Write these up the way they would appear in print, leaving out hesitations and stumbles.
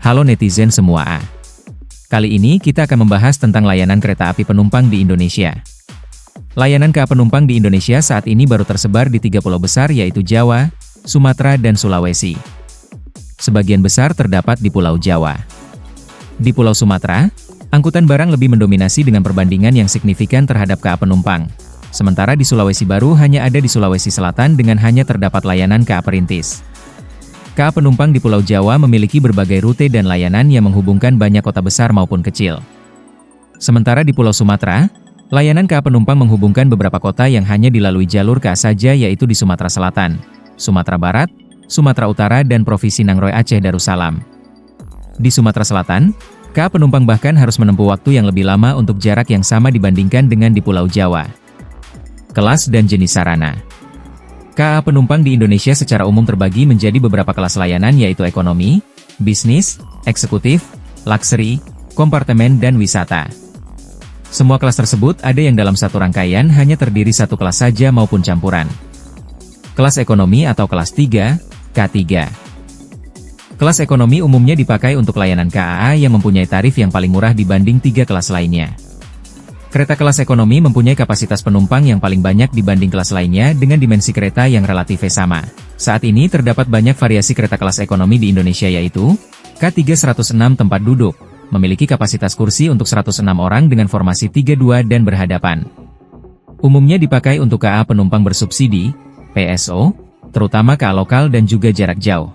Halo netizen semua. Kali ini kita akan membahas tentang layanan kereta api penumpang di Indonesia. Layanan KA penumpang di Indonesia saat ini baru tersebar di 3 pulau besar yaitu Jawa, Sumatera dan Sulawesi. Sebagian besar terdapat di Pulau Jawa. Di Pulau Sumatera, angkutan barang lebih mendominasi dengan perbandingan yang signifikan terhadap KA penumpang. Sementara di Sulawesi Baru hanya ada di Sulawesi Selatan dengan hanya terdapat layanan KA perintis. KA penumpang di Pulau Jawa memiliki berbagai rute dan layanan yang menghubungkan banyak kota besar maupun kecil. Sementara di Pulau Sumatera, layanan KA penumpang menghubungkan beberapa kota yang hanya dilalui jalur KA saja yaitu di Sumatera Selatan, Sumatera Barat, Sumatera Utara dan Provinsi Nangroe Aceh Darussalam. Di Sumatera Selatan, KA penumpang bahkan harus menempuh waktu yang lebih lama untuk jarak yang sama dibandingkan dengan di Pulau Jawa. Kelas dan jenis sarana. KA penumpang di Indonesia secara umum terbagi menjadi beberapa kelas layanan yaitu ekonomi, bisnis, eksekutif, luxury, kompartemen dan wisata. Semua kelas tersebut ada yang dalam satu rangkaian hanya terdiri satu kelas saja maupun campuran. Kelas ekonomi atau kelas 3, K3. Kelas ekonomi umumnya dipakai untuk layanan KAA yang mempunyai tarif yang paling murah dibanding 3 kelas lainnya. Kereta kelas ekonomi mempunyai kapasitas penumpang yang paling banyak dibanding kelas lainnya dengan dimensi kereta yang relatif sama. Saat ini terdapat banyak variasi kereta kelas ekonomi di Indonesia yaitu K3 106 tempat duduk, memiliki kapasitas kursi untuk 106 orang dengan formasi 3-2 dan berhadapan. Umumnya dipakai untuk KA penumpang bersubsidi, PSO, terutama KA lokal dan juga jarak jauh.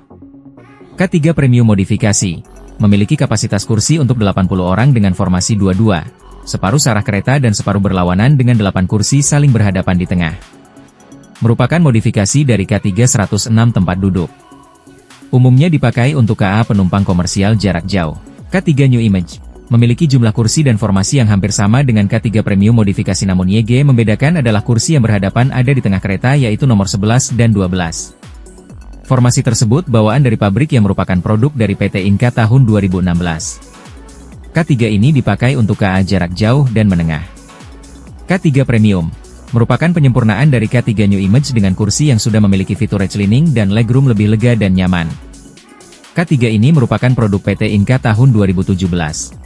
K3 Premium Modifikasi, memiliki kapasitas kursi untuk 80 orang dengan formasi 2-2. Separuh searah kereta dan separuh berlawanan dengan 8 kursi saling berhadapan di tengah. Merupakan modifikasi dari K3 106 tempat duduk. Umumnya dipakai untuk KA penumpang komersial jarak jauh. K3 New Image, memiliki jumlah kursi dan formasi yang hampir sama dengan K3 Premium Modifikasi namun YG membedakan adalah kursi yang berhadapan ada di tengah kereta yaitu nomor 11 dan 12. Formasi tersebut bawaan dari pabrik yang merupakan produk dari PT Inka tahun 2016. K3 ini dipakai untuk KA jarak jauh dan menengah. K3 Premium, merupakan penyempurnaan dari K3 New Image dengan kursi yang sudah memiliki fitur reclining dan legroom lebih lega dan nyaman. K3 ini merupakan produk PT Inka tahun 2017.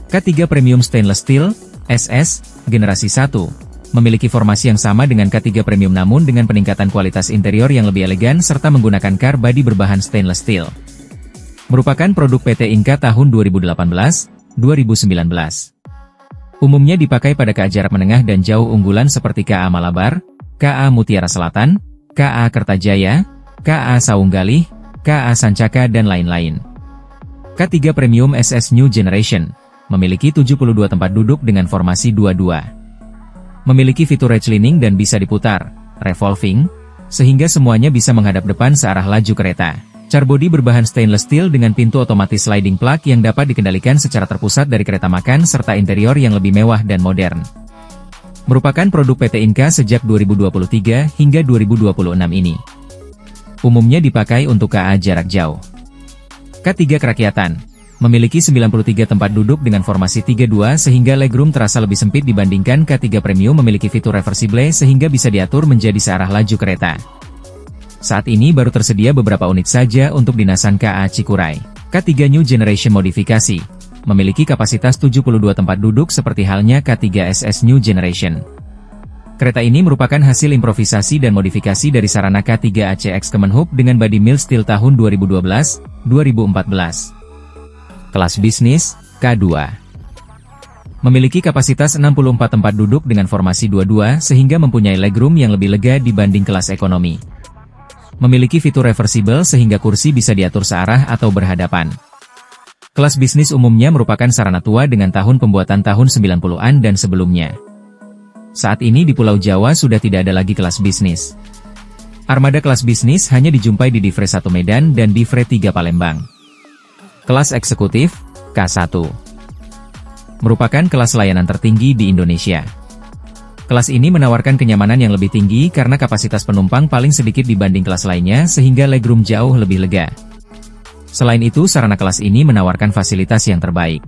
K3 Premium Stainless Steel, SS, generasi 1, memiliki formasi yang sama dengan K3 Premium namun dengan peningkatan kualitas interior yang lebih elegan serta menggunakan car body berbahan stainless steel. Merupakan produk PT Inka tahun 2018-2019. Umumnya dipakai pada KA jarak menengah dan jauh unggulan seperti KA Malabar, KA Mutiara Selatan, KA Kertajaya, KA Saunggalih, KA Sancaka dan lain-lain. K3 Premium SS New Generation, memiliki 72 tempat duduk dengan formasi 2-2. Memiliki fitur reclining dan bisa diputar, revolving, sehingga semuanya bisa menghadap depan searah laju kereta. Charbody berbahan stainless steel dengan pintu otomatis sliding plug yang dapat dikendalikan secara terpusat dari kereta makan serta interior yang lebih mewah dan modern. Merupakan produk PT Inka sejak 2023 hingga 2026 ini. Umumnya dipakai untuk KA jarak jauh. K3 Kerakyatan, memiliki 93 tempat duduk dengan formasi 3-2 sehingga legroom terasa lebih sempit dibandingkan K3 Premium memiliki fitur reversible sehingga bisa diatur menjadi searah laju kereta. Saat ini baru tersedia beberapa unit saja untuk dinasan KA Cikuray. K3 New Generation Modifikasi, memiliki kapasitas 72 tempat duduk seperti halnya K3 SS New Generation. Kereta ini merupakan hasil improvisasi dan modifikasi dari sarana K3 ACX Kemenhub dengan body mill steel tahun 2012-2014. Kelas bisnis, K2. Memiliki kapasitas 64 tempat duduk dengan formasi 2-2 sehingga mempunyai legroom yang lebih lega dibanding kelas ekonomi. Memiliki fitur reversible sehingga kursi bisa diatur searah atau berhadapan. Kelas bisnis umumnya merupakan sarana tua dengan tahun pembuatan tahun 90-an dan sebelumnya. Saat ini di Pulau Jawa sudah tidak ada lagi kelas bisnis. Armada kelas bisnis hanya dijumpai di Divre 1 Medan dan Divre 3 Palembang. Kelas eksekutif, K1. Merupakan kelas layanan tertinggi di Indonesia. Kelas ini menawarkan kenyamanan yang lebih tinggi karena kapasitas penumpang paling sedikit dibanding kelas lainnya sehingga legroom jauh lebih lega. Selain itu sarana kelas ini menawarkan fasilitas yang terbaik.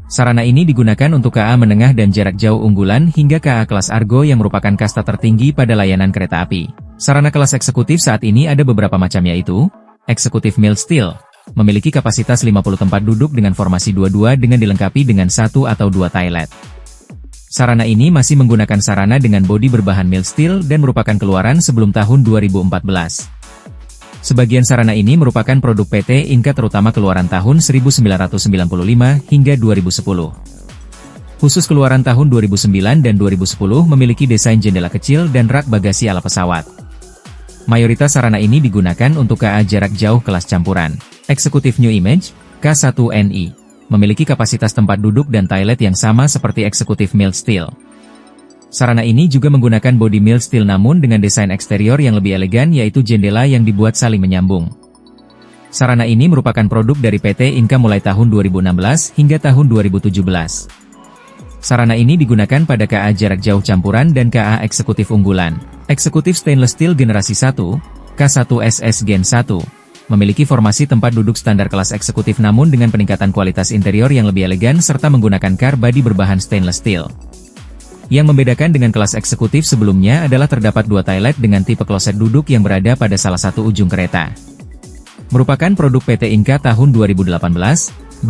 Sarana ini digunakan untuk KA menengah dan jarak jauh unggulan hingga KA kelas Argo yang merupakan kasta tertinggi pada layanan kereta api. Sarana kelas eksekutif saat ini ada beberapa macam yaitu Eksekutif Mild Steel, memiliki kapasitas 50 tempat duduk dengan formasi 2-2 dengan dilengkapi dengan 1 atau 2 toilet. Sarana ini masih menggunakan sarana dengan bodi berbahan mild steel dan merupakan keluaran sebelum tahun 2014. Sebagian sarana ini merupakan produk PT Inka terutama keluaran tahun 1995 hingga 2010. Khusus keluaran tahun 2009 dan 2010 memiliki desain jendela kecil dan rak bagasi ala pesawat. Mayoritas sarana ini digunakan untuk KA jarak jauh kelas campuran. Executive New Image, K1NI. Memiliki kapasitas tempat duduk dan toilet yang sama seperti Executive Mild Steel. Sarana ini juga menggunakan bodi mild steel namun dengan desain eksterior yang lebih elegan yaitu jendela yang dibuat saling menyambung. Sarana ini merupakan produk dari PT Inka mulai tahun 2016 hingga tahun 2017. Sarana ini digunakan pada KA jarak jauh campuran dan KA eksekutif unggulan. Executive Stainless Steel Generasi 1, K1SS Gen 1. Memiliki formasi tempat duduk standar kelas eksekutif namun dengan peningkatan kualitas interior yang lebih elegan serta menggunakan car body berbahan stainless steel. Yang membedakan dengan kelas eksekutif sebelumnya adalah terdapat 2 toilet dengan tipe kloset duduk yang berada pada salah satu ujung kereta. Merupakan produk PT Inka tahun 2018-2019.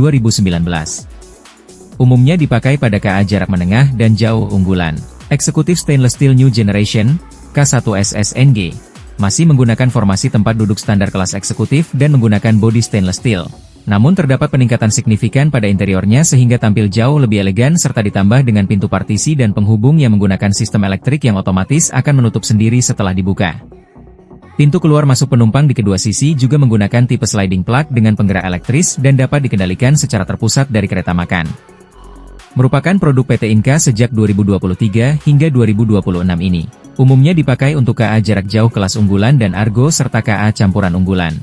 Umumnya dipakai pada KA jarak menengah dan jauh unggulan. Executive Stainless Steel New Generation, K1SSNG. Masih menggunakan formasi tempat duduk standar kelas eksekutif dan menggunakan bodi stainless steel. Namun terdapat peningkatan signifikan pada interiornya sehingga tampil jauh lebih elegan serta ditambah dengan pintu partisi dan penghubung yang menggunakan sistem elektrik yang otomatis akan menutup sendiri setelah dibuka. Pintu keluar masuk penumpang di kedua sisi juga menggunakan tipe sliding plug dengan penggerak elektris dan dapat dikendalikan secara terpusat dari kereta makan. Merupakan produk PT Inka sejak 2023 hingga 2026 ini. Umumnya dipakai untuk KA jarak jauh kelas unggulan dan Argo serta KA campuran unggulan.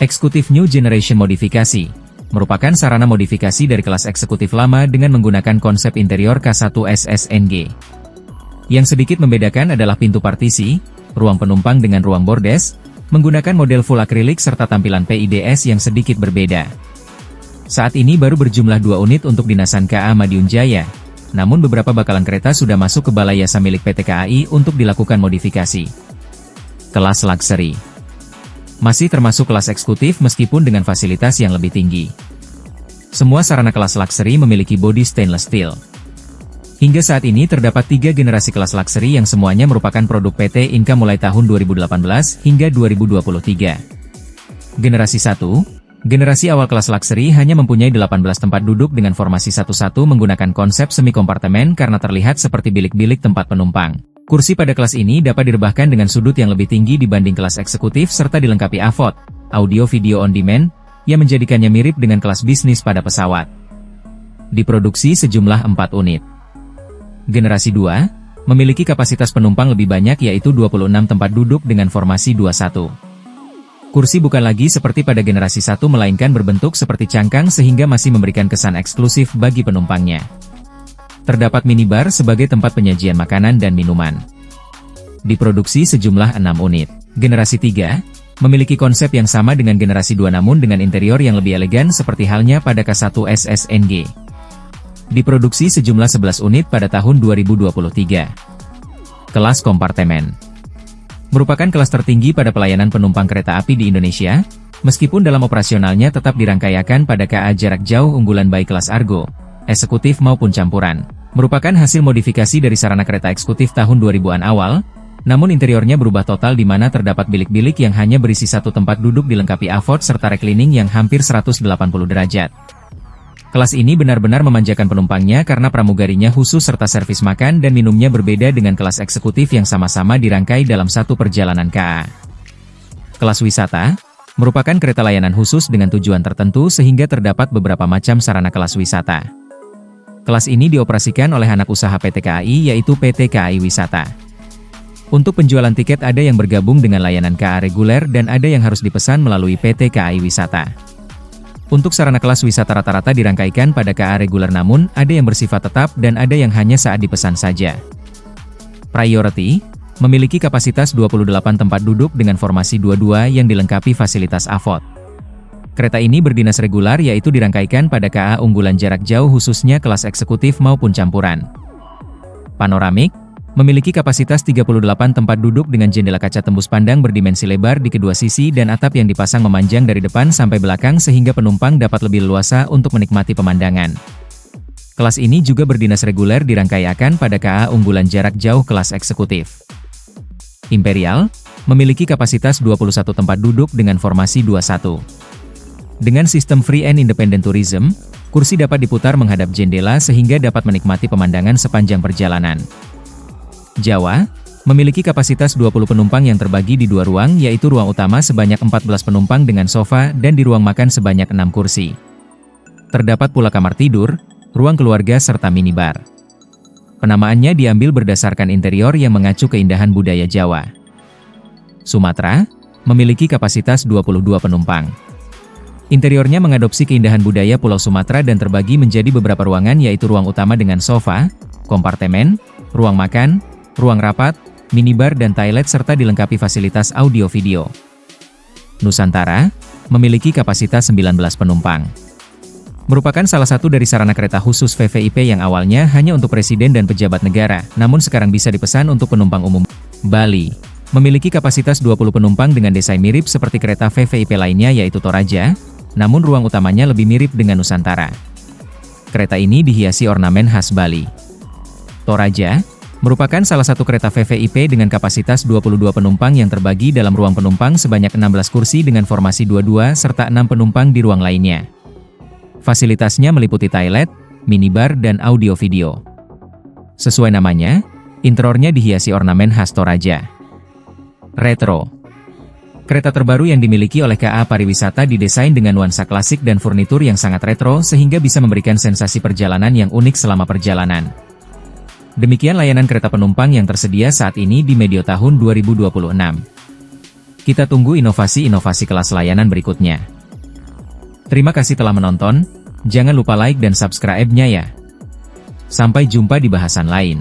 Executive New Generation Modifikasi merupakan sarana modifikasi dari kelas eksekutif lama dengan menggunakan konsep interior K1SSNG. Yang sedikit membedakan adalah pintu partisi, ruang penumpang dengan ruang bordes, menggunakan model full akrilik serta tampilan PIDS yang sedikit berbeda. Saat ini baru berjumlah 2 unit untuk dinasan KA Madiun Jaya. Namun beberapa bakalan kereta sudah masuk ke balai yasa milik PT KAI untuk dilakukan modifikasi. Kelas Luxury masih termasuk kelas eksekutif meskipun dengan fasilitas yang lebih tinggi. Semua sarana kelas Luxury memiliki bodi stainless steel. Hingga saat ini terdapat 3 generasi kelas Luxury yang semuanya merupakan produk PT Inka mulai tahun 2018 hingga 2023. Generasi 1. Generasi awal kelas Luxury hanya mempunyai 18 tempat duduk dengan formasi 1-1 menggunakan konsep semi kompartemen karena terlihat seperti bilik-bilik tempat penumpang. Kursi pada kelas ini dapat direbahkan dengan sudut yang lebih tinggi dibanding kelas eksekutif serta dilengkapi AVOD, audio video on demand, yang menjadikannya mirip dengan kelas bisnis pada pesawat. Diproduksi sejumlah 4 unit. Generasi 2, memiliki kapasitas penumpang lebih banyak yaitu 26 tempat duduk dengan formasi 2-1. Kursi bukan lagi seperti pada generasi 1 melainkan berbentuk seperti cangkang sehingga masih memberikan kesan eksklusif bagi penumpangnya. Terdapat minibar sebagai tempat penyajian makanan dan minuman. Diproduksi sejumlah 6 unit. Generasi 3, memiliki konsep yang sama dengan generasi 2 namun dengan interior yang lebih elegan seperti halnya pada K1SSNG. Diproduksi sejumlah 11 unit pada tahun 2023. Kelas kompartemen merupakan kelas tertinggi pada pelayanan penumpang kereta api di Indonesia, meskipun dalam operasionalnya tetap dirangkaikan pada KA jarak jauh unggulan baik kelas Argo, eksekutif maupun campuran. Merupakan hasil modifikasi dari sarana kereta eksekutif tahun 2000-an awal, namun interiornya berubah total di mana terdapat bilik-bilik yang hanya berisi 1 tempat duduk dilengkapi AVOD serta reclining yang hampir 180 derajat. Kelas ini benar-benar memanjakan penumpangnya karena pramugarinya khusus serta servis makan dan minumnya berbeda dengan kelas eksekutif yang sama-sama dirangkai dalam satu perjalanan KA. Kelas wisata merupakan kereta layanan khusus dengan tujuan tertentu sehingga terdapat beberapa macam sarana kelas wisata. Kelas ini dioperasikan oleh anak usaha PT KAI yaitu PT KAI Wisata. Untuk penjualan tiket ada yang bergabung dengan layanan KA reguler dan ada yang harus dipesan melalui PT KAI Wisata. Untuk sarana kelas wisata rata-rata dirangkaikan pada KA reguler namun ada yang bersifat tetap dan ada yang hanya saat dipesan saja. Priority memiliki kapasitas 28 tempat duduk dengan formasi 2-2 yang dilengkapi fasilitas AVOD. Kereta ini berdinas regular yaitu dirangkaikan pada KA unggulan jarak jauh khususnya kelas eksekutif maupun campuran. Panoramik Memiliki kapasitas 38 tempat duduk dengan jendela kaca tembus pandang berdimensi lebar di kedua sisi dan atap yang dipasang memanjang dari depan sampai belakang sehingga penumpang dapat lebih leluasa untuk menikmati pemandangan. Kelas ini juga berdinas reguler dirangkaikan pada KA unggulan jarak jauh kelas eksekutif. Imperial memiliki kapasitas 21 tempat duduk dengan formasi 21. Dengan sistem free and independent tourism, kursi dapat diputar menghadap jendela sehingga dapat menikmati pemandangan sepanjang perjalanan. Jawa memiliki kapasitas 20 penumpang yang terbagi di dua ruang, yaitu ruang utama sebanyak 14 penumpang dengan sofa dan di ruang makan sebanyak 6 kursi. Terdapat pula kamar tidur, ruang keluarga serta minibar. Penamaannya diambil berdasarkan interior yang mengacu keindahan budaya Jawa. Sumatera memiliki kapasitas 22 penumpang. Interiornya mengadopsi keindahan budaya Pulau Sumatera dan terbagi menjadi beberapa ruangan, yaitu ruang utama dengan sofa, kompartemen, ruang makan, ruang rapat, minibar dan toilet serta dilengkapi fasilitas audio-video. Nusantara memiliki kapasitas 19 penumpang. Merupakan salah satu dari sarana kereta khusus VVIP yang awalnya hanya untuk presiden dan pejabat negara, namun sekarang bisa dipesan untuk penumpang umum. Bali memiliki kapasitas 20 penumpang dengan desain mirip seperti kereta VVIP lainnya, yaitu Toraja, namun ruang utamanya lebih mirip dengan Nusantara. Kereta ini dihiasi ornamen khas Bali. Toraja merupakan salah satu kereta VVIP dengan kapasitas 22 penumpang yang terbagi dalam ruang penumpang sebanyak 16 kursi dengan formasi 22 serta 6 penumpang di ruang lainnya. Fasilitasnya meliputi toilet, minibar dan audio-video. Sesuai namanya, interiornya dihiasi ornamen khas Toraja. Retro. Kereta terbaru yang dimiliki oleh KA Pariwisata didesain dengan nuansa klasik dan furnitur yang sangat retro sehingga bisa memberikan sensasi perjalanan yang unik selama perjalanan. Demikian layanan kereta penumpang yang tersedia saat ini di medio tahun 2026. Kita tunggu inovasi-inovasi kelas layanan berikutnya. Terima kasih telah menonton, jangan lupa like dan subscribe-nya ya. Sampai jumpa di bahasan lain.